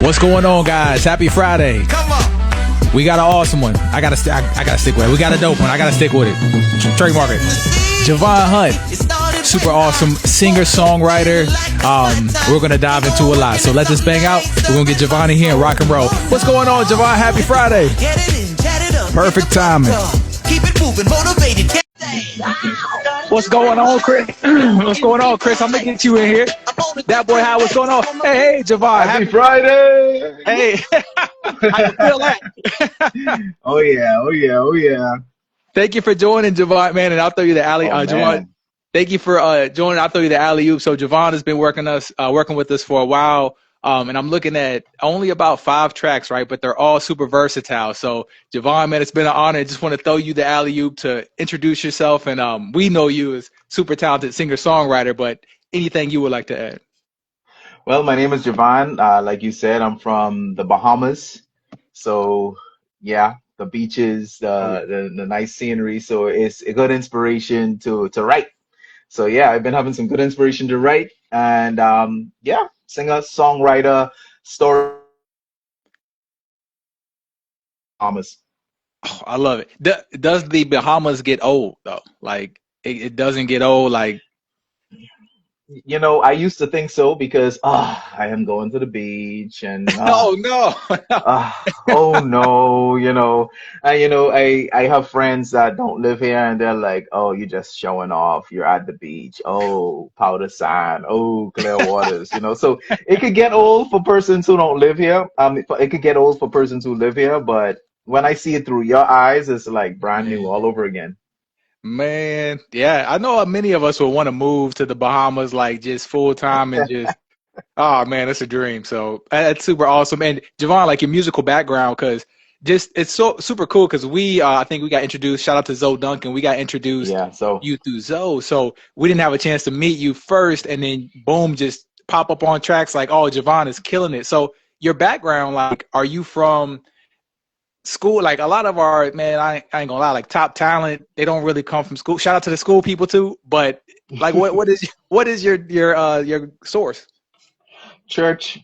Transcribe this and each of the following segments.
What's going on, guys? Happy Friday. Come on. We got an awesome one. I gotta stick with it. We got a dope one. I gotta stick with it. Trademark it. Javan Hunt, super awesome singer-songwriter. We're gonna dive into a lot. So let this bang out. We're gonna get Javan in here and rock and roll. What's going on, Javan? Happy Friday. Perfect timing. Keep it moving, motivated. What's going on, Chris? What's going on, Chris? I'm gonna get you in here. That boy, how? What's going on? Hey, Javan. Happy Friday. Hey. How you feel that? Oh yeah. Thank you for joining, Javan, man. And I'll throw you the alley. Javan, thank you for joining. I'll throw you the alley oop. So Javan has been working with us for a while. And I'm looking at only about 5 tracks, right? But they're all super versatile. So Javan, man, it's been an honor. I just want to throw you the alley oop to introduce yourself. And we know you as super talented singer-songwriter, but anything you would like to add? Well, my name is Javan. Like you said, I'm from the Bahamas. So yeah, the beaches, the nice scenery. So it's a good inspiration to write. So yeah, I've been having some good inspiration to write, and yeah, singer, songwriter, story. Bahamas. Oh, I love it. Does the Bahamas get old though? Like it doesn't get old. Like, You know, I used to think so because I am going to the beach and oh no, oh no, I have friends that don't live here and they're like, oh, you're just showing off. You're at the beach. Oh, powder sand. Oh, clear waters. So it could get old for persons who don't live here. It could get old for persons who live here, but when I see it through your eyes, it's like brand new all over again. man. Yeah, I know many of us would want to move to the Bahamas, like just full time and just. Oh man, that's a dream. So that's super awesome. And Javan, like your musical background, because just it's so super cool. Because I think we got introduced. Shout out to Duncan. We got introduced you through Zoe. So we didn't have a chance to meet you first, and then boom, just pop up on tracks like, oh, Javan is killing it. So your background, like, are you from school? Like a lot of our I ain't gonna lie, like top talent, they don't really come from school. Shout out to the school people too. But like, what is your source? Church.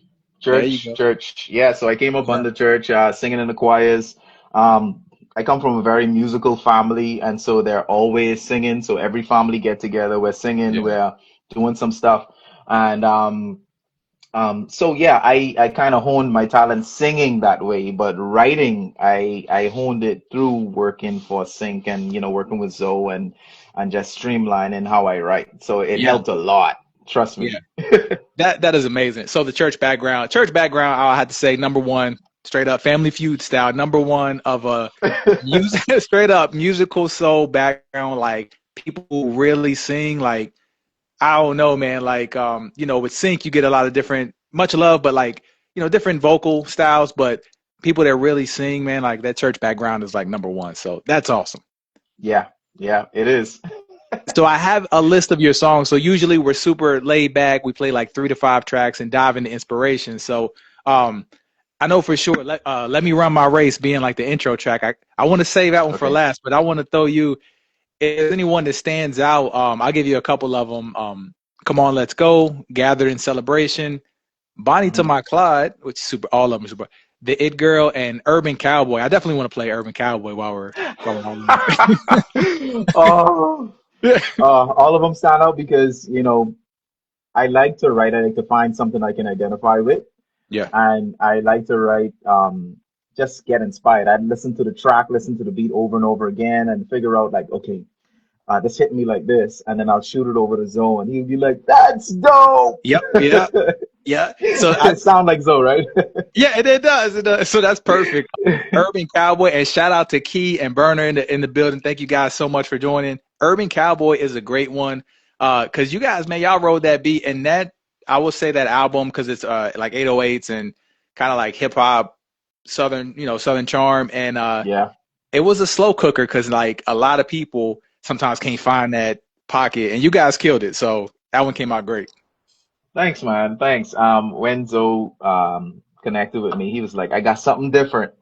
Yeah, so I came up Yeah. on the church, singing in the choirs. I come from a very musical family, and so they're always singing. So every family get together, we're singing, Yeah. we're doing some stuff, and so yeah, I kind of honed my talent singing that way, but writing, I honed it through working for Sync and working with Zoe and just streamlining how I write. So it helped a lot. Trust me. Yeah. That is amazing. So the church background, I had to say number one, straight up Family Feud style, number one of a straight up musical soul background, like people who really sing. Like, I don't know, man. Like, with Sync, you get a lot of different, much love, but like, different vocal styles. But people that really sing, man, like that church background is like number one. So that's awesome. Yeah, it is. So I have a list of your songs. So usually we're super laid back. We play like 3 to 5 tracks and dive into inspiration. So I know for sure. Let Me Run My Race being like the intro track. I want to save that one for last, but I want to throw you. If there's anyone that stands out, I'll give you a couple of them. Come On, Let's Go, Gathered in Celebration, Bonnie to My Clyde, which is super. All of them are super. The It Girl and Urban Cowboy. I definitely want to play Urban Cowboy while we're on. All of them stand out because I like to write. I like to find something I can identify with. Yeah. And I like to write, just get inspired. I'd listen to the track, listen to the beat over and over again and figure out like, okay, this hit me like this. And then I'll shoot it over to Zoe and he'll be like, that's dope. Yep. Yeah. So I sound like Zoe, right? Yeah, it does. It does. So that's perfect. Urban Cowboy, and shout out to Key and Burner in the building. Thank you guys so much for joining. Urban Cowboy is a great one. Cause you guys, man, y'all rode that beat, and that I will say that album, because it's like 808s and kind of like hip hop, southern charm, and it was a slow cooker because like a lot of people sometimes can't find that pocket, and you guys killed it. So that one came out great. Thanks, man. Thanks. When Zoe connected with me, he was like, I got something different.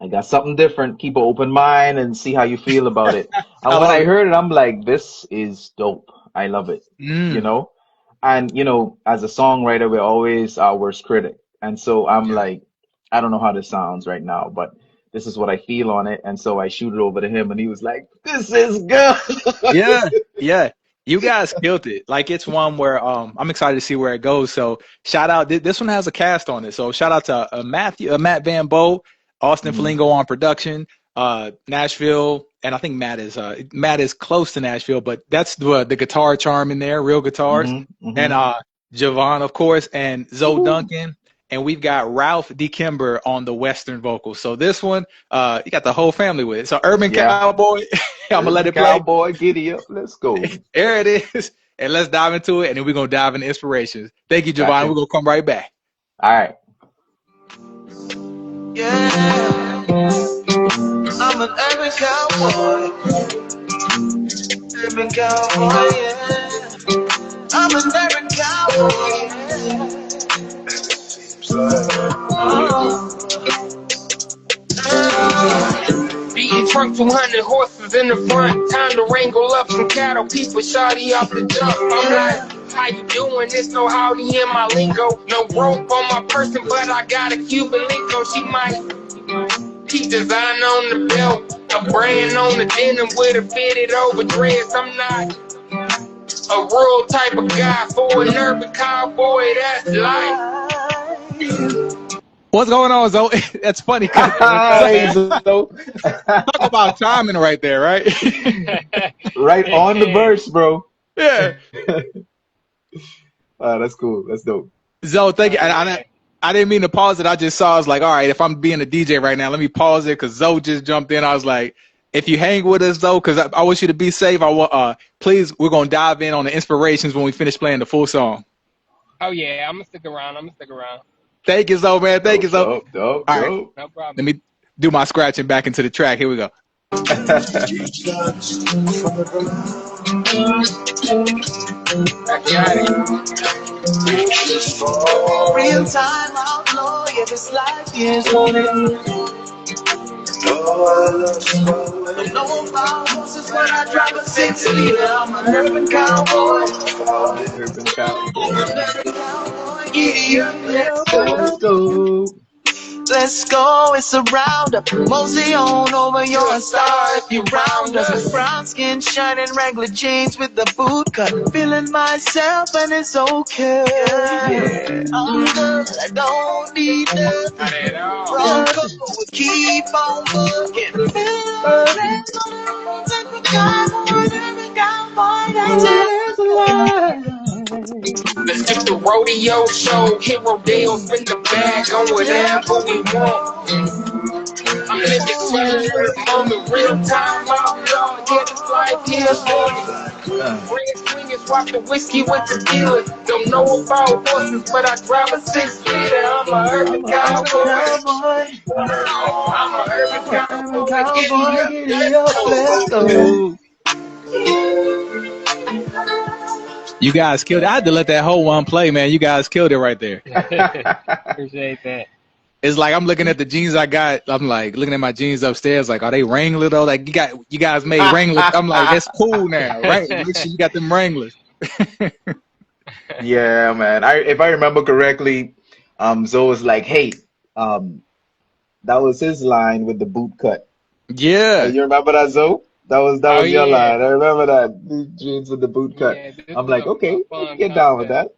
Keep an open mind and see how you feel about it. And when I heard it, I'm like, this is dope. I love it. And, as a songwriter, we're always our worst critic. And so I'm Yeah. like, I don't know how this sounds right now, but this is what I feel on it. And so I shoot it over to him, and he was like, "This is good." Yeah, yeah. You guys killed it. Like it's one where I'm excited to see where it goes. So shout out. This one has a cast on it. So shout out to Matt Van Bo, Austin Hmm. Flamingo on production, Nashville, and I think Matt is close to Nashville, but that's the guitar charm in there, real guitars, Hmm. and Hmm. Javan of course, and Zoe Woo. Duncan, and we've got Ralph DeKimber on the Western vocals. So this one, you got the whole family with it. So Urban Yeah. Cowboy, I'm gonna let Urban it play. Cowboy, giddy up. Let's go. There it is. And let's dive into it, and then we're gonna dive into inspirations. Thank you, Javon. We're Gotcha. gonna come right back. All right. Yeah, I'm an urban cowboy. Urban cowboy, yeah. I'm an urban cowboy. Beating trunk 200 horses in the front. Time to wrangle up some cattle. People shoddy off the jump. I'm like, how you doing? There's no howdy in my lingo. No rope on my person, but I got a Cuban lingo. She might keep design on the belt. A brand on the denim with a fitted over dress. I'm not a rural type of guy. For an urban cowboy, that's life. What's going on, Zoe? That's funny because Hey, so talk about timing right there, right? right on the verse, bro. Yeah. That's cool. That's dope. Zoe, thank you. I didn't mean to pause it. I just saw. I was like, all right, if I'm being a DJ right now, let me pause it because Zoe just jumped in. I was like, if you hang with us though, because I want you to be safe. I want please. We're gonna dive in on the inspirations when we finish playing the full song. Oh yeah, I'm gonna stick around. I'm gonna stick around. Thank you, Zoe, man. Thank you, Dope, Zoe. dope, dope, All right, dope. No let problem. me do my scratching back into the track. Here we go. I got it. Real time outlaw, yeah, this life is running. No about horses when I drive a 6-liter. I'm an urban cowboy. Urban Cowboy. Urban cowboy, giddy up, Giddy let's up, go. let's go. Let's go, it's a roundup. Mosey on over, you're a star if you round us. Brown skin, shining Wrangler jeans with the boot cut. Feeling myself and it's okay. Yeah. I'm good, I don't need nothing. Not at all. Bronco, we keep on booking. It's alive. Let's do the rodeo show. Hit rodeo, spin the bag on whatever we want. I'm living for the moment, real time outlaw. Yeah, this life is on. Red swingers, swap the whiskey with the dealer. Don't know about horses, but I drive a 6-liter. I'm a urban cowboy. I'm a urban Urban cowboy. Cowboy, giddy Let's up, let's go. go. You guys killed it. I had to let that whole one play, man. You guys killed it right there. Appreciate that. It's like I'm looking at the jeans I got. I'm like looking at my jeans upstairs. Like, are they Wrangler though? Like, you guys made Wrangler. I'm like, that's cool now, right? Make sure you got them Wranglers. Yeah, man. If I remember correctly, Zoe was like, "Hey, um, that was his line with the boot cut." Yeah, You remember that, Zoe? That Oh was your yeah. line. I remember that. These jeans with the boot cut. Yeah, this I'm was like, a okay, I can fun get down with concept.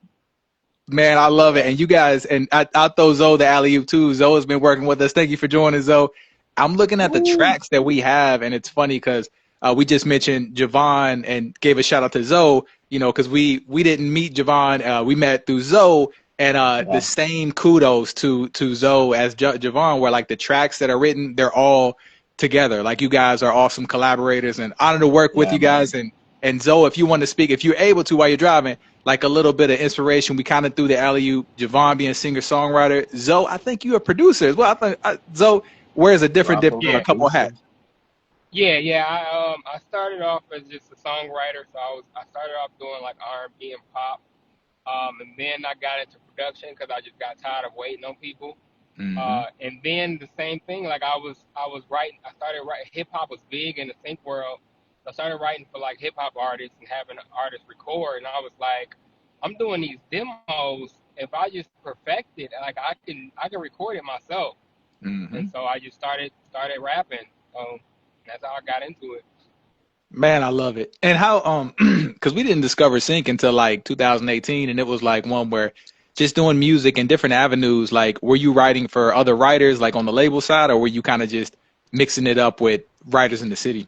that. man, I love it. And you guys, and I'll throw Zoe the alley oop too. Zoe's been working with us. Thank you for joining, Zoe. I'm looking at the Woo. tracks that we have, and it's funny because we just mentioned Javon and gave a shout out to Zoe. You know, because we didn't meet Javon, we met through Zoe, and the Yeah, same kudos to Zoe as Javon, where like the tracks that are written, they're all together. Like you guys are awesome collaborators, and honor to work with yeah, you guys. man. And Zoe, if you want to speak, if you're able to while you're driving, like a little bit of inspiration, we kind of threw the alley oop. Javon being singer songwriter, Zoe, I think you're a producer as well. I think Zoe wears a Rapper, Yeah. a couple producer. hats. Yeah. I started off as just a songwriter, so I started off doing like R&B and pop. And then I got into production because I just got tired of waiting on people. Hmm. And then the same thing, like I was writing. I started writing. Hip hop was big in the sync world. So I started writing for like hip hop artists and having artists record. And I was like, I'm doing these demos, if I just perfect it, like I can record it myself. Mm-hmm. And so I just started rapping. That's how I got into it. Man, I love it. And how because we didn't discover sync until like 2018, and it was like one where just doing music in different avenues. Like, were you writing for other writers, like on the label side, or were you kind of just mixing it up with writers in the city?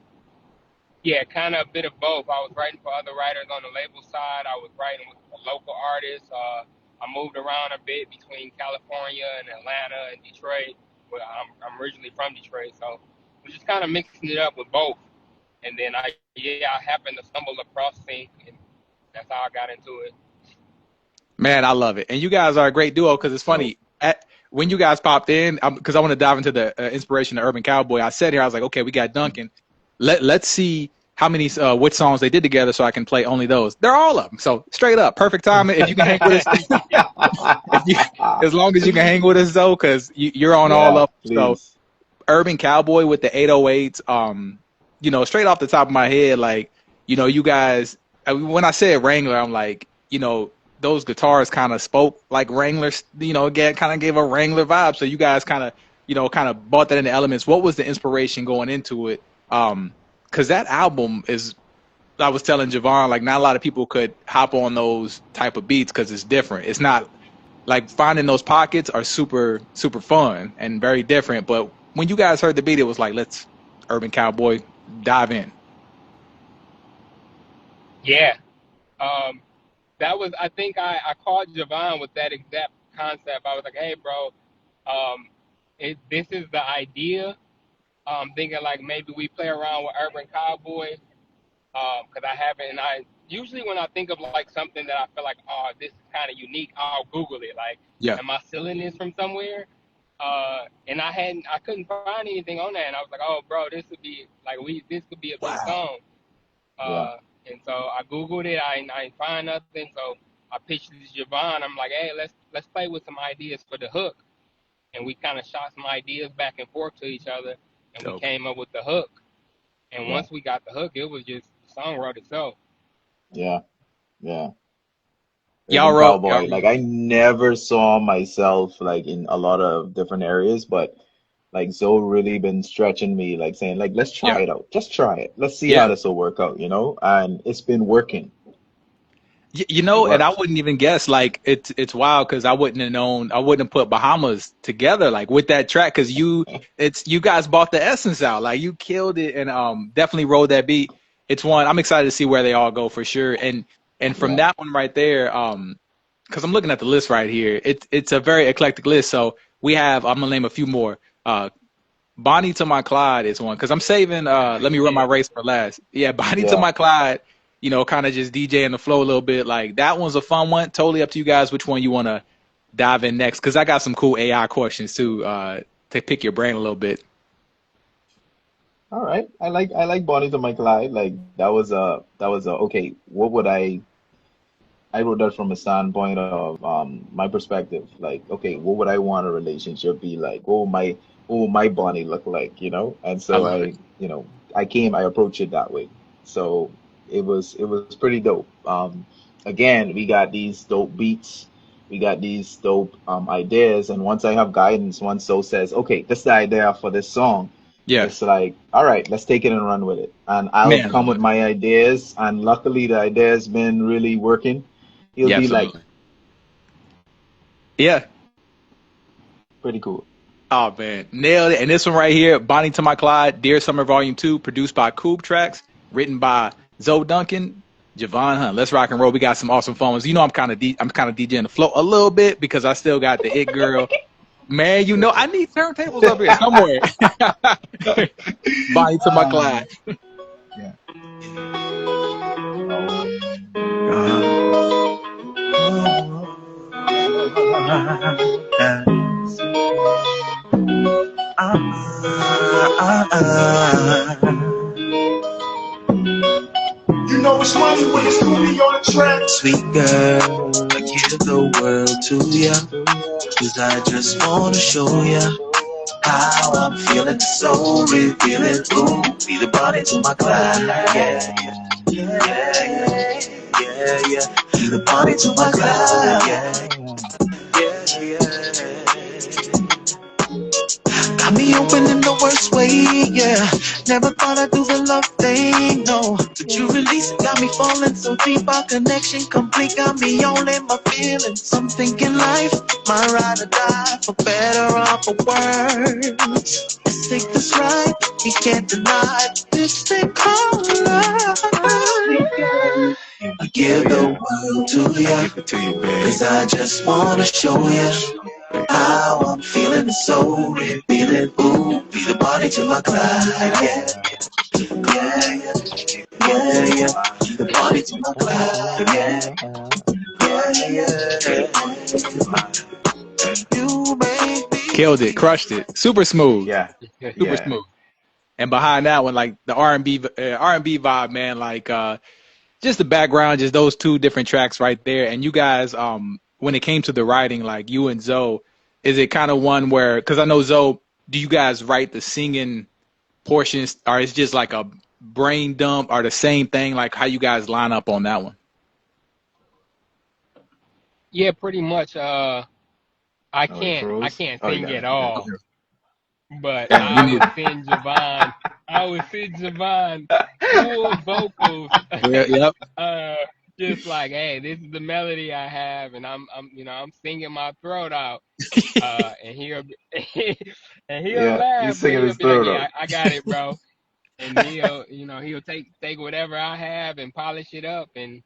Yeah, kind of a bit of both. I was writing for other writers on the label side. I was writing with local artists. I moved around a bit between California and Atlanta and Detroit. Well, I'm originally from Detroit, so we're just kind of mixing it up with both. And then I happened to stumble across sync, and that's how I got into it. Man, I love it. And you guys are a great duo because it's So funny. When you guys popped in, because I want to dive into the inspiration of Urban Cowboy, I said here, I was like, okay, we got Duncan. Let's see how many which songs they did together so I can play only those. They're all of them. So straight up, perfect timing. If you can hang with us, as long as you can hang with us though, because you're on all yeah, of them. So please. Urban Cowboy with the 808s, straight off the top of my head, like, you guys, when I said Wrangler, I'm like, those guitars kind of spoke like Wranglers, again, kind of gave a Wrangler vibe. So you guys kind of brought that into elements. What was the inspiration going into it? Because that album is, I was telling Javan, like, not a lot of people could hop on those type of beats because it's different. It's not like finding those pockets are super, super fun and very different. But when you guys heard the beat, it was like, let's Urban Cowboy dive in. Yeah. That was, I think I called Javan with that exact concept. I was like, hey, bro, this is the idea. Thinking like maybe we play around with Urban Cowboy, because I haven't. And I usually when I think of like something that I feel like, oh, this is kind of unique, I'll Google it. Like, Yeah. am I stealing this from somewhere? And I couldn't find anything on that. And I was like, oh, bro, this would be like this could be a big Wow. song. Yeah. And so I Googled it. I ain't find nothing. So I pitched it to Javon. I'm like, hey, let's play with some ideas for the hook. And we kind of shot some ideas back and forth to each other, and we Dope. came up with the hook. And Yeah. once we got the hook, it was just the song wrote itself. Yeah. Yeah. Y'all Urban wrote, Cowboy. Like I never saw myself like in a lot of different areas, but like Zoe really been stretching me, like saying, like, let's yeah, try it out. Just try it. Let's see yeah. how this will work out, And it's been working. It And I works. wouldn't even guess. Like, it's wild because I wouldn't have known. I wouldn't have put Bahamas together like with that track because you guys bought the essence out. Like, you killed it and definitely rode that beat. It's one I'm excited to see where they all go for sure. And from Yeah. that one right there, because I'm looking at the list right here. It's a very eclectic list. So we have, I'm gonna name a few more. Bonnie to My Clyde is one because I'm saving. Let me run my Yeah. race for last. Yeah, Bonnie to Yeah. My Clyde. Kind of just DJing the flow a little bit. Like, that one's a fun one. Totally up to you guys which one you want to dive in next. Because I got some cool AI questions too to pick your brain a little bit. All right. I like Bonnie to my Clyde. Like that was a okay, what would I wrote that from a standpoint of my perspective. Like, okay, what would I want a relationship be like? What would my Bonnie look like, And I so love it. I approached it that way. So it was pretty dope. Again, we got these dope beats, we got these dope ideas, and once I have guidance, once so says, okay, this is the idea for this song, Yeah, it's like, all right, let's take it and run with it. And I'll man, I come with love it. my ideas, and luckily the idea has been really working. He'll Yeah, be like, absolutely. Yeah. pretty cool. Oh man, nailed it. And this one right here, Bonnie to My Clyde, Dear Summer Volume 2, produced by Coob Tracks, written by Zoe Duncan, Javon Hunt. Let's rock and roll. We got some awesome fun ones. I'm kind of DJing the flow a little bit because I still got the It Girl. Man, I need turntables up here somewhere. Bonnie to My Ah, Clyde. yeah. Oh. You know it's money when it's movie on the track. Sweet girl, I give the world to ya, 'cause I just wanna show ya how I'm feeling, so revealing. Ooh, be the body to my Clyde, yeah, yeah, yeah, yeah, yeah. Be the body to my Clyde, yeah. hoping in the worst way, yeah. Never thought I'd do the love thing, no. But you release it, got me falling so deep. Our connection complete, got me all in my feelings. I'm thinking life, my ride or die, for better or for worse. Let's take this ride, we can't deny this thing called love. I give the world to ya, Give it to you, babe. cause I just wanna show ya how I'm feeling so revealing. Ooh, be the body to my Clyde, yeah. Yeah, yeah, yeah, yeah. The body to my Clyde, yeah. You make me Killed it, crushed it, super smooth, Yeah, super yeah. smooth. And behind that one, like the R&B vibe, man, like just the background, just those two different tracks right there. And you guys, when it came to the writing, like you and Zoe, is it kind of one where, because I know Zoe, do you guys write the singing portions, or it's just like a brain dump, or the same thing? Like how you guys line up on that one? Yeah, pretty much. I Oh, it froze. can't Oh, you sing got at it. You got it. all, but Damn, you need. I would send Javon full vocals. Yeah, yep. uh, just like, hey, this is the melody I have, and I'm singing my throat out. And he'll and he'll Yeah, laugh, he's but singing he'll his be like, throat yeah, out. I got it, bro. And he'll take whatever I have and polish it up, and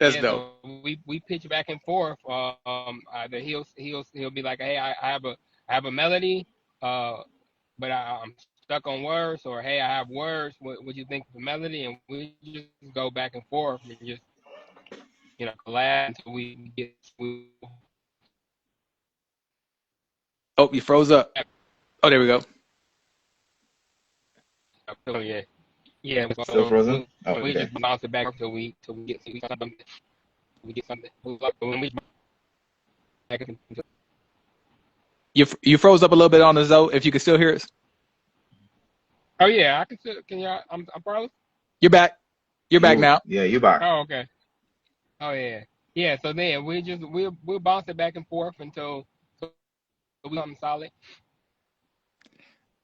That's yeah, dope. so we pitch back and forth. Either he'll be like, hey, I have a melody, but I'm stuck on words, or hey, I have words. What you think of the melody? And we just go back and forth and just collab until we get. Oh, you froze up. Oh, there we go. So yeah, yeah. Still So frozen? Oh, we okay. just bounce it back until we get something. We get something. When we back into You froze up a little bit on us though. If you can still hear us, Oh yeah, I can still. Can y'all? I'm froze. you're back. You're back You, now. yeah, you back. Oh okay. Oh yeah. Yeah. So then we'll bounce it back and forth until we something solid.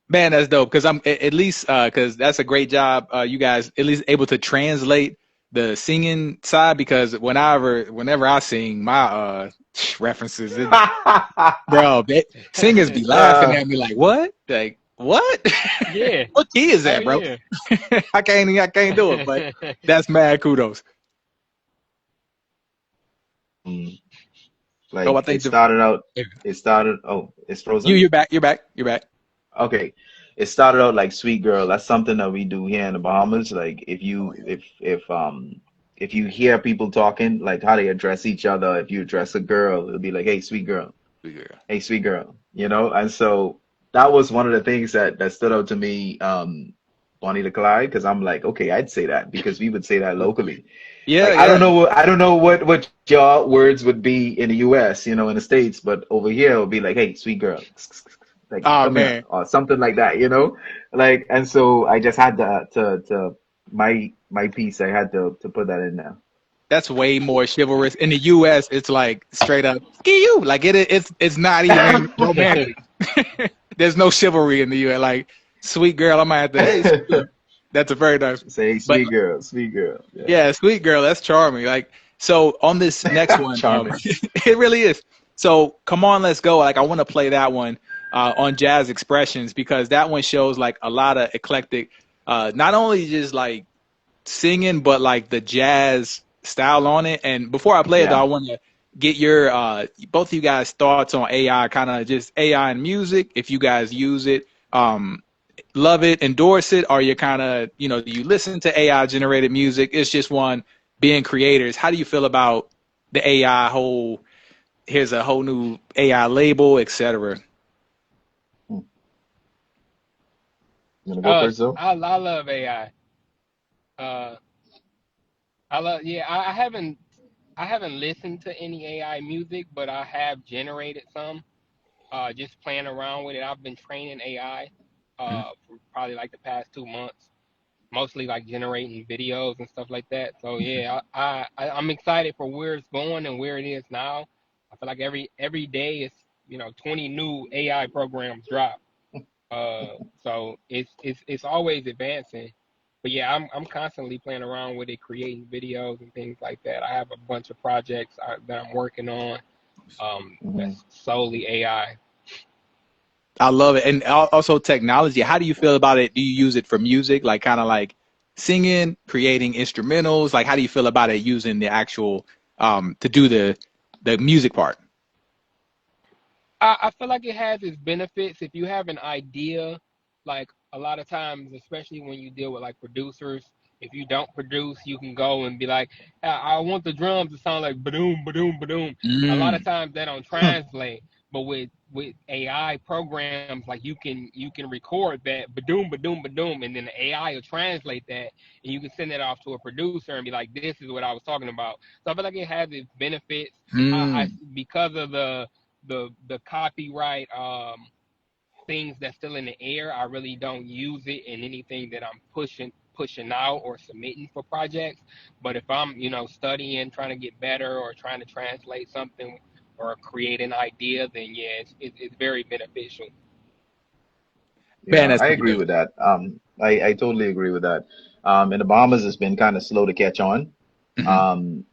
Man, that's dope. Because I'm at least because that's a great job. You guys at least able to translate the singing side. Because whenever I sing, my references, bro, singers be laughing uh, at me like, what? Like what? Yeah. What key is Oh that, bro? yeah. I can't do it. But that's mad kudos. mm, Oh, I like think oh, it's you frozen? you're back. You're back. You're back. Okay. It started out like Sweet Girl. That's something that we do here in the Bahamas. Like Oh yeah. if you hear people talking, like how they address each other, if you address a girl, it'll be like, hey, sweet girl. Yeah. Hey, sweet girl, you know? And so that was one of the things that stood out to me, Bonnie to Clyde, because I'm like, okay, I'd say that because we would say that locally. Yeah. Like Yeah. I don't know what your words would be in the US, you know, in the States, but over here it would be like, hey, sweet girl, like Oh come here, man, or something like that, you know? Like, and so I just had to my piece, I had to put that in there. that's way more chivalrous. In the U.S., it's like straight up ski you. Like it's not even romantic. There's no chivalry in the U.S. Like sweet girl, I might have to. Hey, sweet girl. That's a very nice. Say, But sweet girl. Yeah. yeah, sweet girl, that's charming. Like so on this next one, Charming. it really is. So come on, let's go. Like I want to play that one on Jazz Expressions because that one shows like a lot of eclectic, not only just like singing, but like the jazz style on it. And before I play it, though, I Yeah. want to get your both of you guys' thoughts on AI, kind of just AI and music. If you guys use it, love it, endorse it, or you kind of, do you listen to AI generated music? It's just one being creators. How do you feel about the AI whole? Here's a whole new AI label, etc. Hmm. You gonna go first, though? I love AI. Uh, I love yeah. I haven't listened to any AI music, but I have generated some. Just playing around with it. I've been training AI for probably like the past 2 months, mostly like generating videos and stuff like that. So yeah, I'm excited for where it's going and where it is now. I feel like every day is 20 new AI programs drop. So it's always advancing. But yeah, I'm constantly playing around with it, creating videos and things like that. I have a bunch of projects that I'm working on. Hmm. That's solely AI. I love it. And also technology. How do you feel about it? Do you use it for music, like kind of like singing, creating instrumentals? Like, how do you feel about it using the actual to do the music part? I feel like it has its benefits if you have an idea. Like a lot of times, especially when you deal with like producers, if you don't produce, you can go and be like, I want the drums to sound like badoom, badoom, badoom. A lot of Mm. times they don't translate, but with AI programs, like you can record that badoom, badoom, badoom, and then the AI will translate that, and you can send it off to a producer and be like, this is what I was talking about. So I feel like it has its benefits. I Mm. because of the copyright things that's still in the air, I really don't use it in anything that I'm pushing out or submitting for projects. But if I'm, studying, trying to get better, or trying to translate something or create an idea, then yeah, it's very beneficial. Man, Yeah, that's I super agree dope. with that. I totally agree with that. In the Bahamas, it's been kind of slow to catch on. Hmm.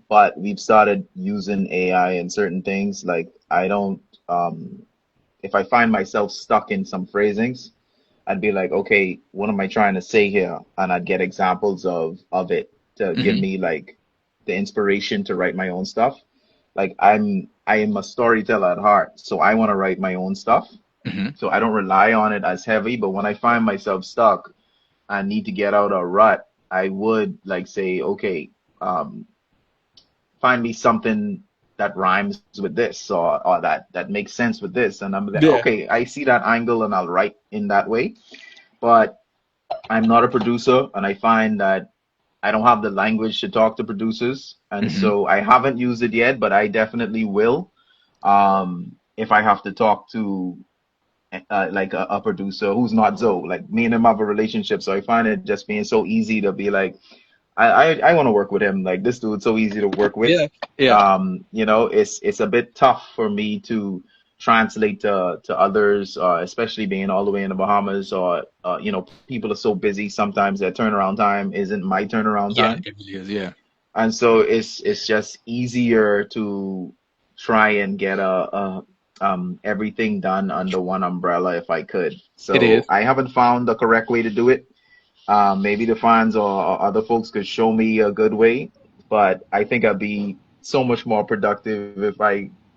But we've started using AI in certain things. Like I don't, if I find myself stuck in some phrasings, I'd be like, okay, what am I trying to say here? And I'd get examples of it to give Hmm. me like the inspiration to write my own stuff. Like I am a storyteller at heart, so I want to write my own stuff. Hmm. So I don't rely on it as heavy, but when I find myself stuck and need to get out a rut, I would like say, okay, um, find me something that rhymes with this or that makes sense with this. And I'm like, Yeah. okay, I see that angle and I'll write in that way. But I'm not a producer, and I find that I don't have the language to talk to producers, and Hmm. so I haven't used it yet, but I definitely will. If I have to talk to like a producer who's not Zoe, like me and him have a relationship, so I find it just being so easy to be like, I want to work with him. Like this dude's so easy to work with. Yeah. Yeah. It's a bit tough for me to translate to others, especially being all the way in the Bahamas, or people are so busy sometimes that turnaround time isn't my turnaround Yeah. time. It really is. Yeah. And so it's just easier to try and get a everything done under one umbrella if I could. It So is. I haven't found the correct way to do it. Maybe the fans or other folks could show me a good way, but I think I'd be so much more productive if I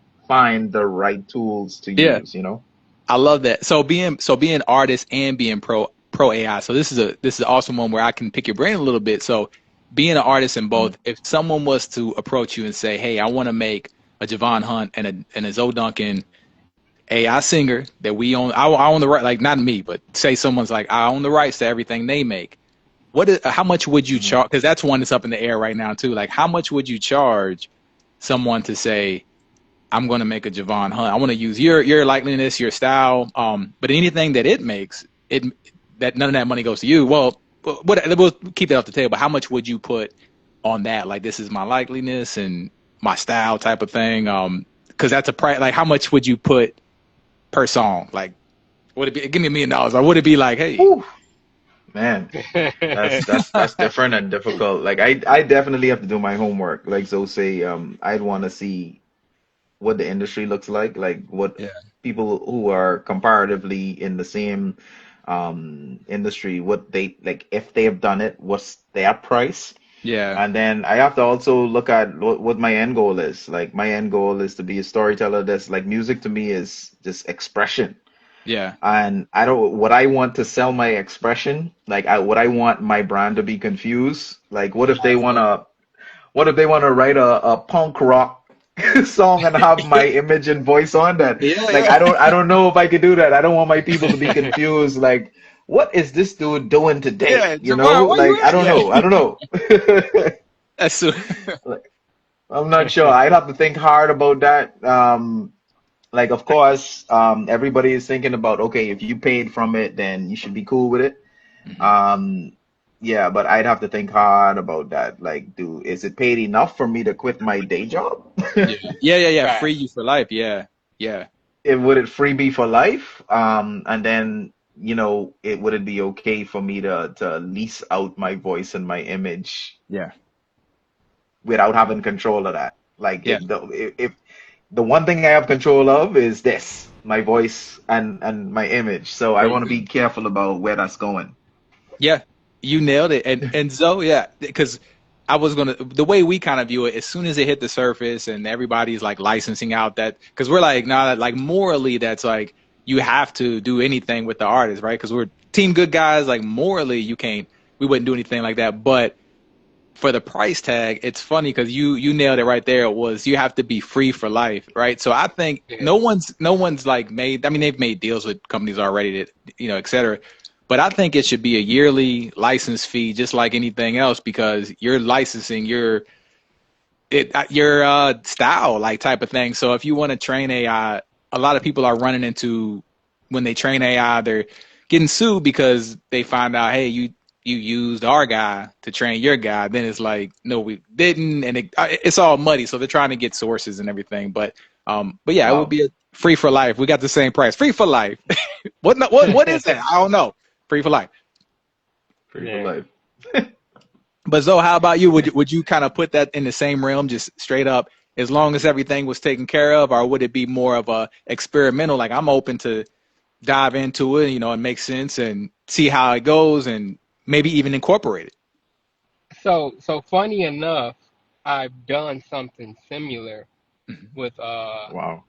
find the right tools to Yeah. use, you know? I love that. So being artist and being pro AI. So this is an awesome one where I can pick your brain a little bit. So being an artist in Mm, both, if someone was to approach you and say, "Hey, I want to make a Javon Hunt and a Zoe Duncan AI singer that we own, I own the right, like not me, but say someone's like, I own the rights to everything they make. How much would you mhm. charge? Because that's one that's up in the air right now too. Like, how much would you charge someone to say, I'm going to make a Javon Hunt. I want to use your likeliness, your style, but anything that it makes, it that none of that money goes to you. Well, we'll keep that off the table. But how much would you put on that? Like, this is my likeliness and my style type of thing. Because that's a price. Like, how much would you put per song? Like, would it be? Give me $1 million, or would it be like, hey, Whew, man, that's different and difficult. Like I definitely have to do my homework. Like so say, I'd want to see what the industry looks like what yeah, people who are comparatively in the same industry, what they like, if they have done it, what's their price? yeah, And then I have to also look at what my end goal is. Like my end goal is to be a storyteller. That's like music to me is just expression. yeah, And I don't what I want to sell my expression, like what I want my brand to be confused. Like what if they wanna write a punk rock song and have my image and voice on that? yeah, Like yeah, I don't know if I could do that. I don't want my people to be confused. Like, what is this dude doing today? yeah. You know? Javon, where you Like I at? don't Yeah, know. I don't know. that's so, Like, I'm not sure. I'd have to think hard about that. Like of course, everybody is thinking about, okay, if you paid from it, then you should be cool with it. Mhm. Um, yeah, but I'd have to think hard about that. Like, is it paid enough for me to quit my day job? Yeah, yeah, yeah, yeah. Free Facts. you for life. Yeah, yeah. Would it free me for life? And then you know, it would it be okay for me to lease out my voice and my image Yeah. without having control of that? Like Yeah. if the one thing I have control of is this, my voice and my image. So I There you want to go. be careful about where that's going. Yeah, you nailed it. And Zoe, yeah, because I was gonna the way we kind of view it, as soon as it hit the surface and everybody's like licensing out that because we're like, nah, like morally that's like you have to do anything with the artist, right? Because we're team good guys, like morally you can't we wouldn't do anything like that. But for the price tag, it's funny because you nailed it right there. It was you have to be free for life, right? So I think Yeah. no one's like made. I mean, they've made deals with companies already that et cetera. But I think it should be a yearly license fee, just like anything else, because you're licensing your style, like type of thing. So if you want to train AI, a lot of people are running into when they train AI, they're getting sued because they find out, hey, you used our guy to train your guy. Then it's like, no, we didn't, and it's all muddy. So they're trying to get sources and everything. But yeah, it would Wow. be a free for life. We got the same price, free for life. What is it? I don't know. Free for life. Free for Yeah. life. But Zoe, how about you? Would you kind of put that in the same realm, just straight up, as long as everything was taken care of, or would it be more of a experimental? Like I'm open to dive into it, and make sense and see how it goes, and maybe even incorporate it. So funny enough, I've done something similar Mhm. with Wow.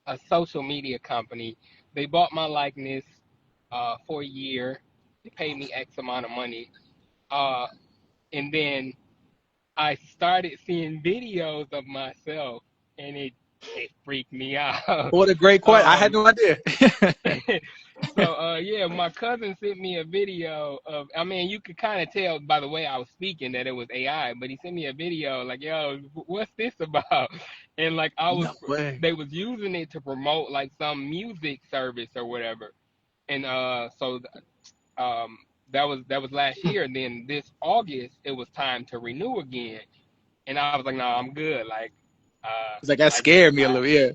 a social media company. They bought my likeness for a year. They paid me X amount of money. Uh, and then I started seeing videos of myself, and it freaked me out. What a great question! I had um, no idea. so yeah, my cousin sent me a video of. I mean, you could kind of tell by the way I was speaking that it was AI, but he sent me a video like, "Yo, what's this about?" And like No way. they was using it to promote like some music service or whatever. And um, that was last year. And then this August, it was time to renew again, and I was like, "No, I'm good." It's like that I just scared me a little. Yeah.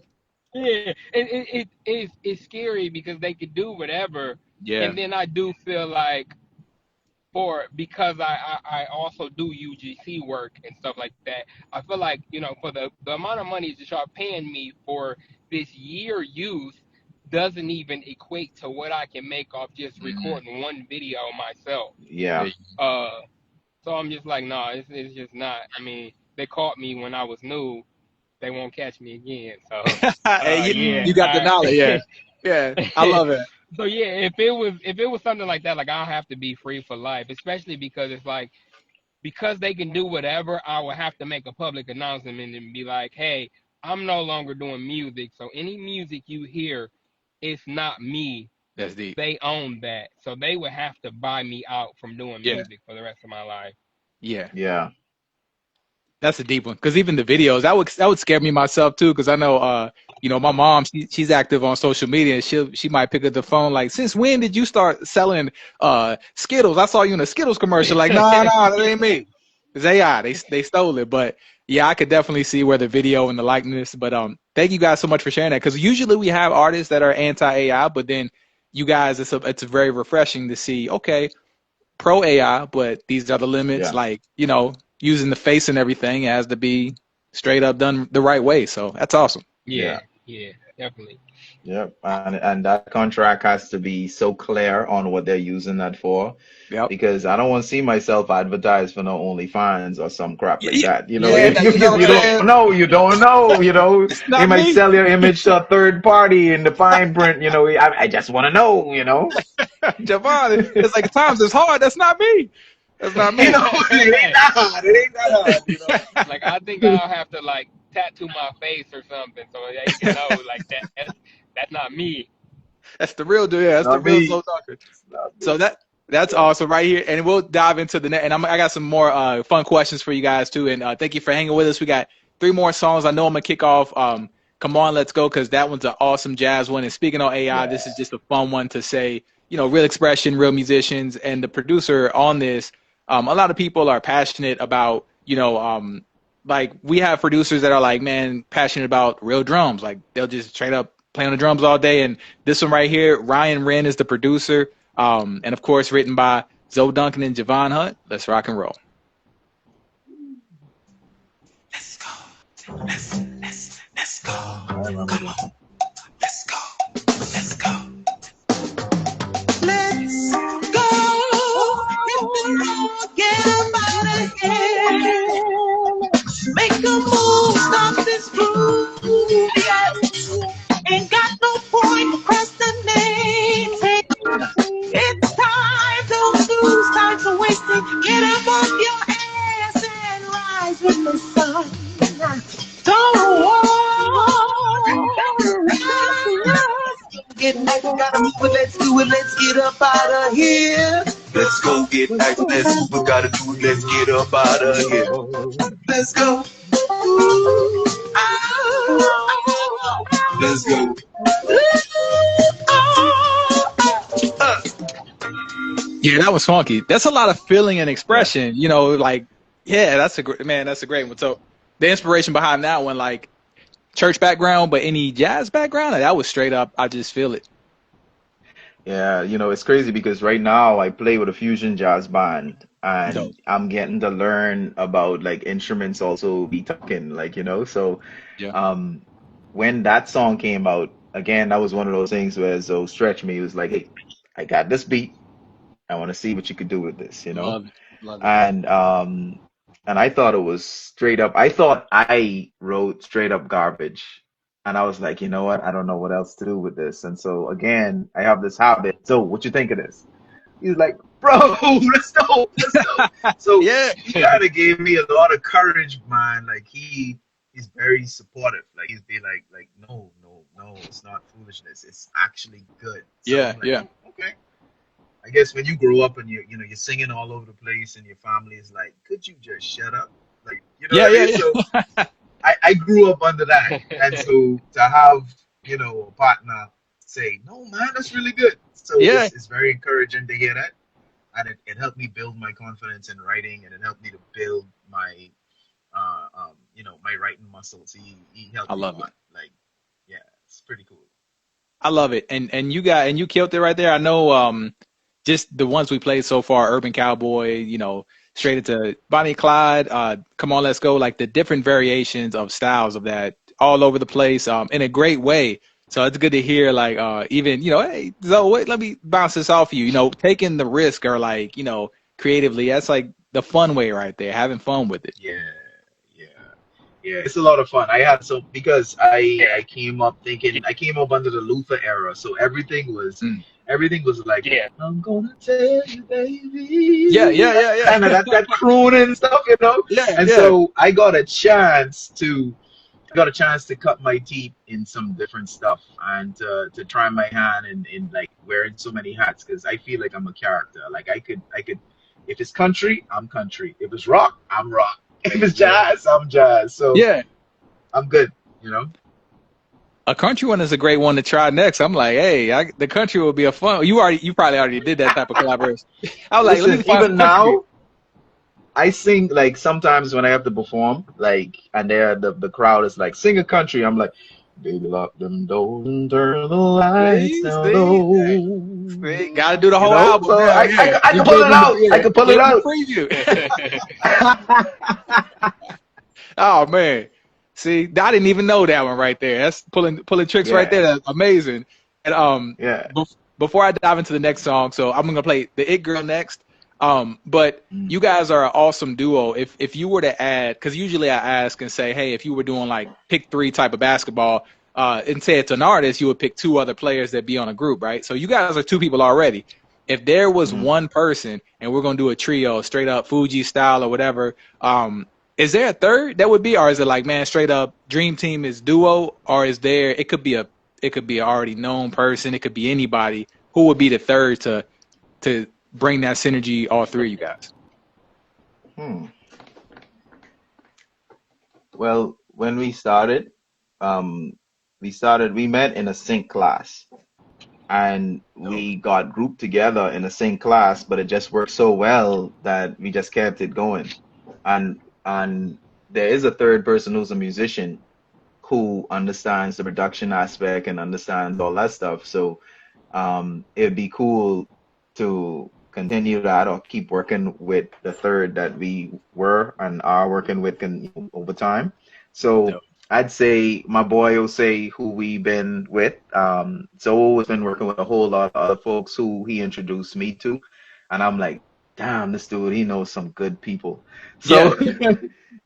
yeah, it's scary because they could do whatever, Yeah. and then I do feel like because I also do UGC work and stuff like that. I feel like for the amount of money that y'all paying me for this year use doesn't even equate to what I can make off just Hmm. recording one video myself. Yeah. Uh, so I'm just like, no, it's just not. I mean, they caught me when I was new. They won't catch me again. So, Hey, yeah, you got the knowledge. Yeah. Yeah. I love it. so yeah, if it was something like that, like I'll have to be free for life, especially because it's like because they can do whatever, I would have to make a public announcement and be like, hey, I'm no longer doing music. So any music you hear, it's not me. That's deep. They own that. So they would have to buy me out from doing Yeah. music for the rest of my life. Yeah. Yeah. That's a deep one because even the videos that would scare me myself too because I know my mom she's active on social media and she might pick up the phone like since when did you start selling Skittles? I saw you in a Skittles commercial. Like nah, that ain't me. It's AI. They stole it. But yeah, I could definitely see where the video and the likeness. But thank you guys so much for sharing that because usually we have artists that are anti AI, but then you guys it's very refreshing to see. Okay, pro AI, but these are the limits. Yeah. Like, using the face and everything has to be straight up done the right way. So that's awesome. Yeah, Yeah. yeah, definitely. Yep. And that contract has to be so clear on what they're using that for, Yep. because I don't want to see myself advertised for no OnlyFans or some crap like Yeah, that. You know, yeah, you, you know you, what you I'm don't saying? know, you don't know, It's they not might me. sell your image to a third party in the fine print, I just want to know. Javon, it's like at times it's hard. That's not me. That's not You me. know, it ain't that hard. It ain't that hard. Like I think I'll have to like tattoo my face or something so they can know like that's not me. That's the real deal. Yeah, It's that's the not real me. soul talker. It's not So me. that's Yeah. awesome right here, and we'll dive into the net. And I got some more fun questions for you guys too. And thank you for hanging with us. We got three more songs. I know I'm gonna kick off. Come on, let's go, because that one's an awesome jazz one. And speaking on AI, Yeah. this is just a fun one to say. Real expression, real musicians, and the producer on this. A lot of people are passionate about like we have producers that are like, man, passionate about real drums. Like they'll just straight up play on the drums all day. And this one right here, Ryan Wren is the producer. And of course, written by Zoe Duncan and Javan Hunt. Let's rock and roll. Let's go. Let's go. Come on. Let's go. Let's go. Let's go. Hit the road, get up out of here. Make a move, stop this groove. Ain't got no point procrastinating. It's time, don't lose time for wasting. Get up off your ass and rise with the sun. Don't walk. Get active, gotta move it, let's do it, let's get up out of here. Let's go get active, let's move it, gotta do it, let's get up out of here. Let's go. Let's go. Yeah, that was funky. That's a lot of feeling and expression, you know, like, yeah, that's a great, man, that's a great one. So the inspiration behind that one, like church background, but any jazz background, that was straight up, I just feel it. Yeah, you know, it's crazy because right now I play with a fusion jazz band and Dope. I'm getting to learn about like instruments also be talking, like, you know, so Yeah. when that song came out, again, that was one of those things where Zoe stretched me. He was like, hey, I got this beat. I want to see what you could do with this, you know? Love it. Love it. And I thought it was straight up, I thought I wrote straight up garbage. And I was like, you know what? I don't know what else to do with this. And so again, I have this habit. So what you think of this? He's like, bro, let's go. Let's go. So Yeah. he kind of gave me a lot of courage, man. Like he's very supportive. Like he's be like, no, it's not foolishness. It's actually good. So Yeah, I'm like, yeah. okay. I guess when you grow up and you're singing all over the place and your family is like, could you just shut up? Like, you know Yeah, what I mean? yeah, So I grew up under that. And so to have, you know, a partner say, no, man, that's really good. So Yeah. it's very encouraging to hear that. And it helped me build my confidence in writing, and it helped me to build my, you know, my writing muscles. He helped I me love a it. lot. Like, yeah, it's pretty cool. I love it. And you killed it right there. I know just the ones we played so far, Urban Cowboy, you know, straight into Bonnie and Clyde, Come On, Let's Go, like the different variations of styles of that all over the place, in a great way. So it's good to hear, like, even, you know, hey, Zoe, wait, let me bounce this off you. You know, taking the risk or like, you know, creatively, that's like the fun way right there, having fun with it. Yeah, yeah, yeah. It's a lot of fun. I had so because I came up thinking I came up under the Luther era, so everything was Mm. like, Yeah. I'm gonna tell you, baby. Yeah. Kind of that crooning stuff, you know. Yeah, And yeah. so I got a chance to cut my teeth in some different stuff and to try my hand in like wearing so many hats because I feel like I'm a character. Like I could if it's country, I'm country. If it's rock, I'm rock. If it's jazz, I'm jazz. So Yeah. I'm good, you know. A country one is a great one to try next. I'm like, hey, the country will be a fun. You probably already did that type of collaboration. I was like, let me Listen, find even some country. now, I sing like sometimes when I have to perform, like, and the crowd is like, sing a country. I'm like, baby, lock them doors and turn the lights down low. Got to do the whole You know? album. So now, I yeah. can You pull give it them out. the- I can pull give it them out. the preview. Oh man, see, I didn't even know that one right there. That's pulling tricks right there. Yeah. That's amazing. And Yeah. before I dive into the next song, so I'm gonna play the It Girl next. But you guys are an awesome duo. If you were to add, because usually I ask and say, hey, if you were doing like pick three type of basketball, and say it's an artist, you would pick two other players that be on a group, right? So you guys are two people already. If there was one person, and we're gonna do a trio, straight up Fuji style or whatever, is there a third that would be, or is it like, man, straight up Dream Team is duo, or is there? It could be an already known person. It could be anybody. Who would be the third to bring that synergy, all three of you guys? Well, when we started, we met in a sync class, and we got grouped together in a sync class, but it just worked so well that we just kept it going. And there is a third person who's a musician who understands the production aspect and understands all that stuff. So it'd be cool to continue that or keep working with the third that we were and are working with over time. So Dope. I'd say my boy will say who we been with. Zoe has been working with a whole lot of other folks who he introduced me to, and I'm like, damn, this dude, he knows some good people. Yeah, So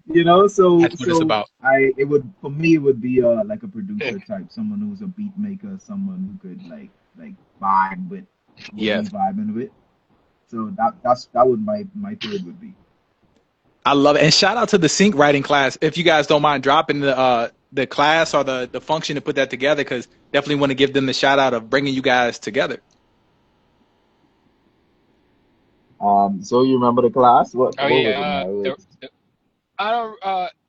you know, so that's what it's so about. it would for me it would be like a producer type, someone who's a beat maker, someone who could like vibe with what we Yes. vibing with. So that would my third would be. I love it. And shout out to the sync writing class. If you guys don't mind dropping the class or the function to put that together, because definitely want to give them the shout out of bringing you guys together. So you remember the class? Oh What was it yeah, now? It was, I don't.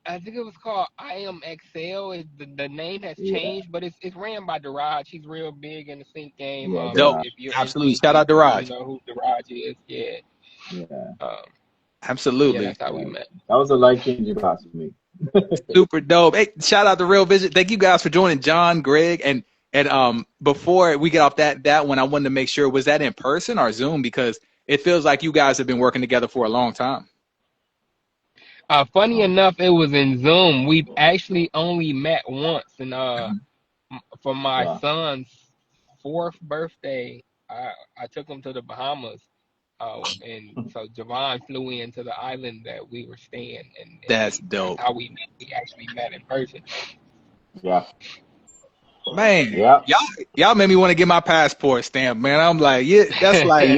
I think it was called I Am Excel. The name has yeah, changed, but it's ran by Daraj. He's real big in the sync game. yeah, Dope. Garage. If you're in Absolutely. sync, Shout out to you Raj. know who Daraj is. Yeah. Yeah, Um, yeah, Absolutely. that's how we yeah. met. That was a life changing class for me. Super dope. Hey, shout out to Real Vision. Thank you guys for joining, John, Greg, and before we get off that one, I wanted to make sure, was that in person or Zoom, because it feels like you guys have been working together for a long time. Funny enough, it was in Zoom. We've actually only met once, and for my Wow. son's fourth birthday, I took him to the Bahamas. And so Javan flew into the island that we were staying, and That's that's dope. how we met. We actually met in person. Yeah, Man, yeah. y'all made me want to get my passport stamp, man. I'm like, yeah, that's like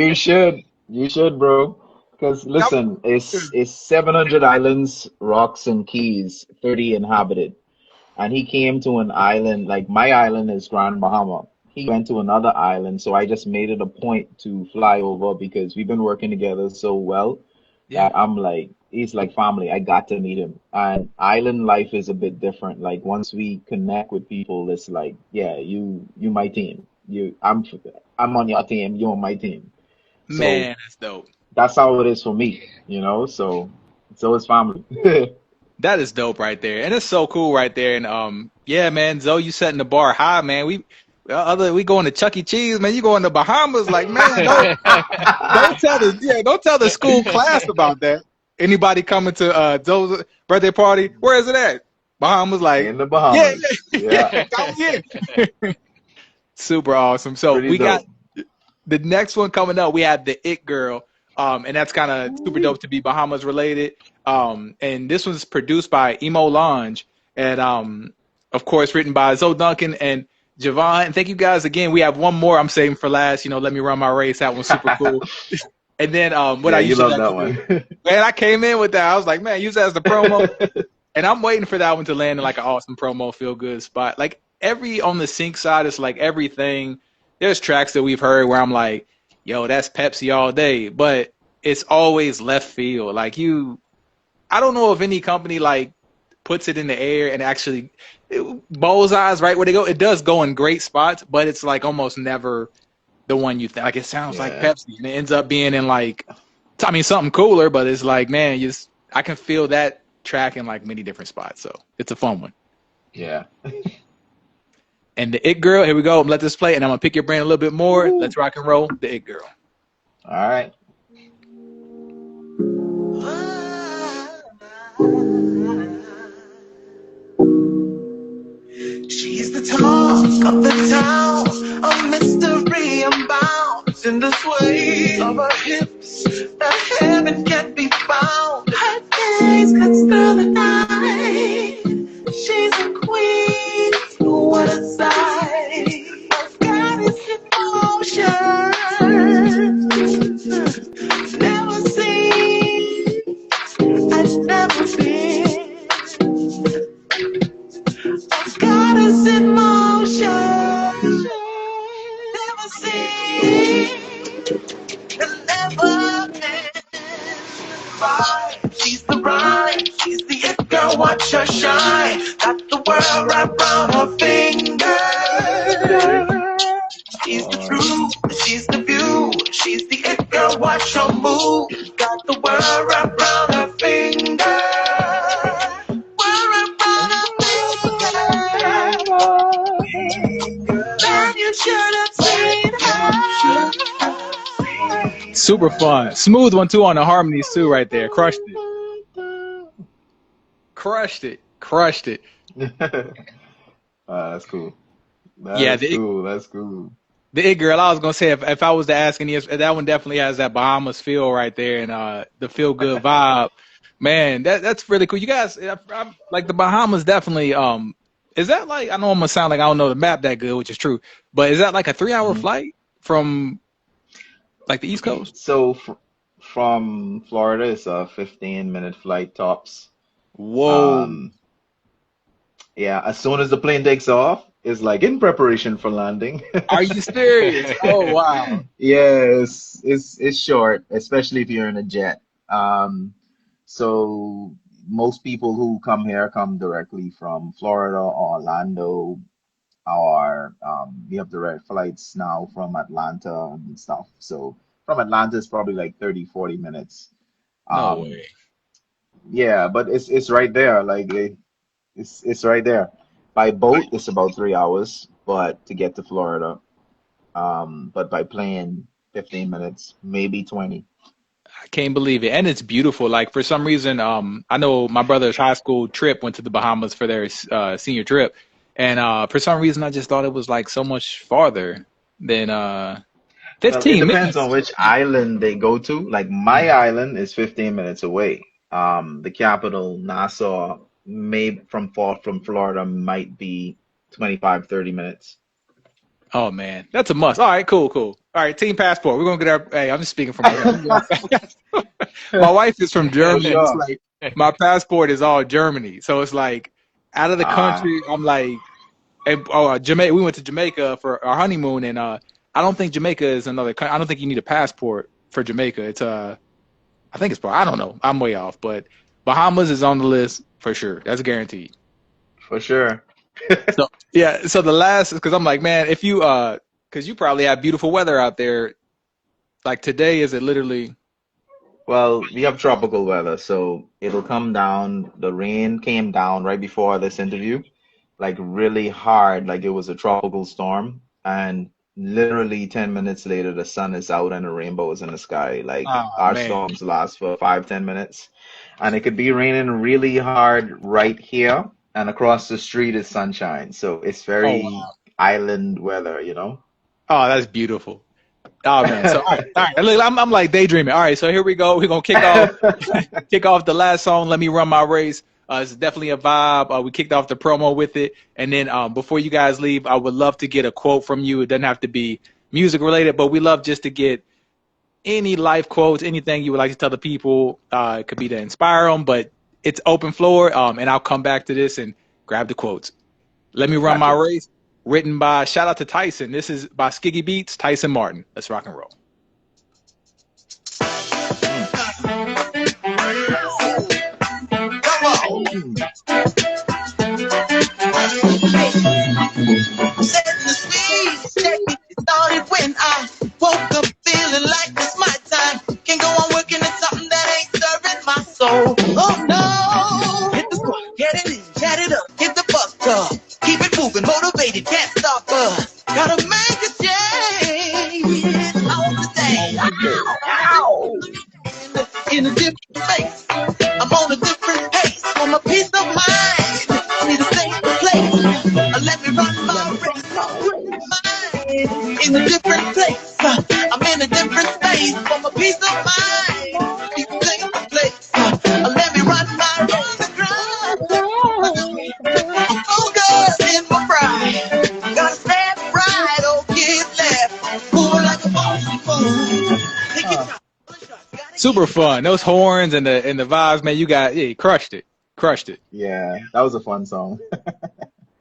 You should, bro. Because listen, it's 700 islands, rocks, and keys, 30 inhabited. And he came to an island, like my island is Grand Bahama. He went to another island, so I just made it a point to fly over because we've been working together so well yeah, that I'm like, he's like family. I got to meet him. And island life is a bit different. Like once we connect with people, it's like, yeah, you my team. I'm on your team, you're on my team. So man, that's dope. that's how it is for me, you know. So it's family. That is dope right there, and it's so cool right there. And yeah, man, Zoe, you setting the bar high, man. We going to Chuck E. Cheese, man. You going to Bahamas, like, man, don't tell the school class about that. Anybody coming to Zoe's birthday party? Where is it at? Bahamas, like, In the yeah, Bahamas. Yeah, come in. Super awesome. So pretty we got dope. the next one coming up. We have the It Girl, and that's kind of super dope to be Bahamas related. And this was produced by Emo Lounge, and of course written by Zoe Duncan and Javan. And thank you guys again. We have one more I'm saving for last. You know, Let Me Run My Race. That one's super cool. And then what Yeah, I you usually love like that to do, one. man, I came in with that. I was like, man, use that as the promo. And I'm waiting for that one to land in like an awesome promo, feel good spot. Like on the sync side, it's like everything. There's tracks that we've heard where I'm like, yo, that's Pepsi all day. But it's always left field. Like I don't know if any company like puts it in the air and actually bullseyes right where they go. It does go in great spots, but it's like almost never the one you think. Like it sounds like Yeah, Pepsi, and it ends up being in like, I mean, something cooler. But it's like, man, I can feel that track in like many different spots. So it's a fun one. yeah. And the It Girl, here we go. Let this play, and I'm gonna pick your brain a little bit more. Woo. Let's rock and roll. The It Girl. All right. She's the talk of the town, a mystery abound in the sway of her hips that heaven can't be found. Her days could stir the night. She's a queen, what a sight. A goddess in motion, never seen, I've never been. Goddess in motion, never seen, and never been. She's the bride, she's the it girl, watch her shine. Got the world right round her finger. She's the truth, she's the view, she's the it girl, watch her move. Got the world right round her finger. World right round her finger. Super fun. Smooth one too on the harmonies too right there. Crushed it. Crushed it. Crushed it. That's cool. Yeah, That's cool. That's cool. the It Girl, I was gonna say if I was to ask any, that one definitely has that Bahamas feel right there, and the feel good vibe. Man, that's really cool. You guys, I'm, like the Bahamas definitely. Is that like, I know I'm gonna sound like I don't know the map that good, which is true, but is that like a 3 hour Mhm. flight from like the East Coast? So from Florida, it's a 15-minute flight tops. Whoa, Um, yeah, as soon as the plane takes off, it's like in preparation for landing. are you serious? Oh wow. Yes, it's short, especially if you're in a jet. Um, so most people who come here come directly from Florida or Orlando, or we have direct flights now from Atlanta and stuff. So from Atlanta, it's probably like 30, 40 minutes. No Um, way. yeah, but it's right there. Like it's right there. By boat, it's about 3 hours, but to get to Florida. But by plane, 15 minutes, maybe 20. I can't believe it. And it's beautiful. Like for some reason, I know my brother's high school trip went to the Bahamas for their senior trip. And for some reason I just thought it was like so much farther than Well, it 15 depends on minutes. which island they go to. Like my island is 15 minutes away. The capital, Nassau, may from Florida might be 25, 30 minutes. Oh man, that's a must. All right, cool, cool. All right, team passport. We're gonna get our. Hey, I'm just speaking for myself. My wife is from For Germany, and it's sure. like my passport is all Germany. So it's like out of the Ah, country. I'm like, and, oh, Jamaica. We went to Jamaica for our honeymoon, and I don't think Jamaica is another. I don't think you need a passport for Jamaica. It's I think it's probably. I don't know. I'm way off, but Bahamas is on the list for sure. That's guaranteed. for sure. So yeah. So the last, because I'm like, man, if you because you probably have beautiful weather out there. Like today, is it literally? Well, we have tropical weather, so it'll come down. The rain came down right before this interview, like really hard, like it was a tropical storm. And literally 10 minutes later, the sun is out and a rainbow is in the sky. Like Oh our man. storms last for 5, 10 minutes. And it could be raining really hard right here, and across the street is sunshine. So it's Oh very wow. island weather, you know? Oh, that's beautiful. Oh man. So all right. Look, I'm like daydreaming. All right. So here we go. We're gonna kick off the last song. Let me run my race. It's definitely a vibe. We kicked off the promo with it, and then before you guys leave, I would love to get a quote from you. It doesn't have to be music related, but we love just to get any life quotes, anything you would like to tell the people. It could be to inspire them, but it's open floor. And I'll come back to this and grab the quotes. Let me run my Gotcha. race. Written by, shout out to Tyson. This is by Skiggy Beats, Tyson Martin. Let's rock and roll. Mm, mm. Setting the speed, it started when I woke up feeling like it's my time. Can't go on working at something that ain't serving my soul. Oh no! Hit the squad, get it in, chat it up, hit the bus stop. Keep it moving, motivated, can't stop us. Gotta make a change all the day. Ow! In a different space, I'm on a different pace. For my peace of mind, I need a safe place. Let me run my race. In a different place, I'm in a different space. For my peace of mind, I need a safe place. Let me run my race. Focus in my pride. Gotta stand right, oh kids left. Moving like a boss. Take your Huh. time. Super fun. Those horns and the vibes, man. You crushed it, crushed it. Yeah, that was a fun song.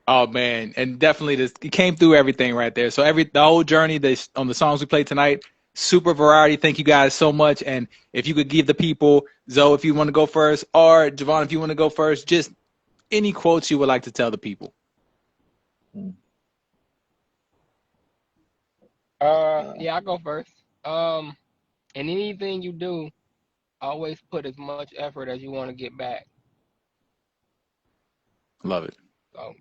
Oh man, and definitely this it came through everything right there. So the whole journey this on the songs we played tonight, super variety. Thank you guys so much. And if you could give the people, Zoe, if you want to go first, or Javon, if you want to go first, just any quotes you would like to tell the people. Mm. Uh, Yeah, I go first. And anything you do, always put as much effort as you want to get back. Love it. So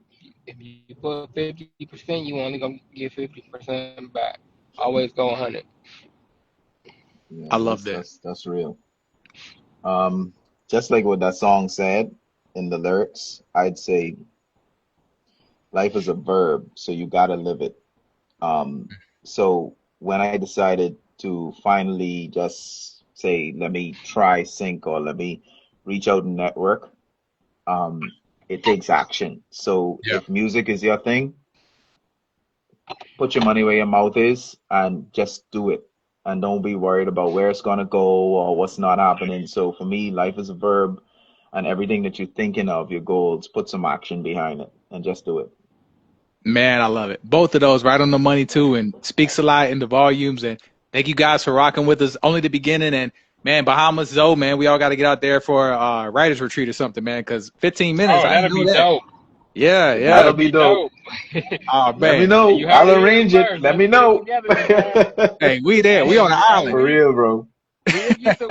if you put 50%, you only gonna get 50% back. Always go 100. I Yeah, love that. that's real. Just like what that song said in the lyrics, I'd say life is a verb, so you gotta live it. Um, so when I decided to finally just say, let me try sync or let me reach out and network, um, it takes action. So Yeah. if music is your thing, put your money where your mouth is and just do it. And don't be worried about where it's gonna go or what's not happening. So for me, life is a verb, and everything that you're thinking of, your goals, put some action behind it and just do it. Man, I love it. Both of those right on the money too, and speaks a lot in the volumes. And thank you guys for rocking with us. Only the beginning, and man, Bahamas Zoe, man, we all got to get out there for a writers retreat or something, man. Because 15 minutes, Oh, I that'll didn't know be that. dope. Yeah, That'll yeah. That'll be be dope. dope. Oh Let me man, know. You heard I'll it here arrange it. first. Let Let's me get know. together, Javon. hey, we there. We on Hey, the hey, island. For real, bro. we'll get the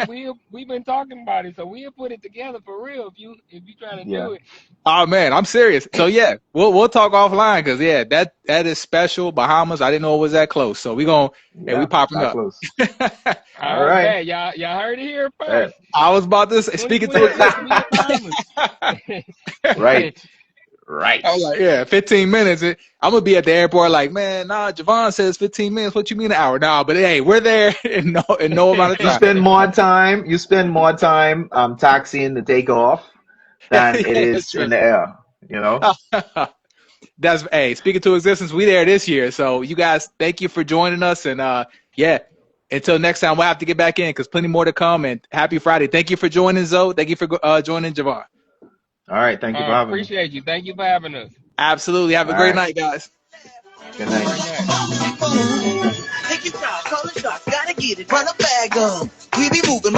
we've been talking about it, so we'll put it together for real if you trying to Yeah. do it. Oh man, I'm serious. So yeah, we'll talk offline because yeah, that is special. Bahamas, I didn't know it was that close. So we Yeah. popping That up. close. All All right, right. bet y'all heard it here Bet. first. I was about to say, speaking to 2026, we existence. in Bahamas. Right. I was Right. like, yeah, 15 minutes. I'm gonna be at the airport like, man, nah, Javan says 15 minutes. What you mean an hour? Nah, but hey, we're there in no amount of time. You spend more time taxiing to take off than it Yeah, that's is in true. the air, you know? That's hey, speaking to existence, we there this year. So you guys, thank you for joining us, and yeah, until next time, we'll have to get back in because plenty more to come. And happy Friday! Thank you for joining Zoe. Thank you for joining Javan. All right, thank you for having me. Appreciate you. Thank you for having us. Absolutely. Have All a great right. night, guys. Good Have a night. great night. Take your time, call the shots, gotta get it, run a bag up. We be moving.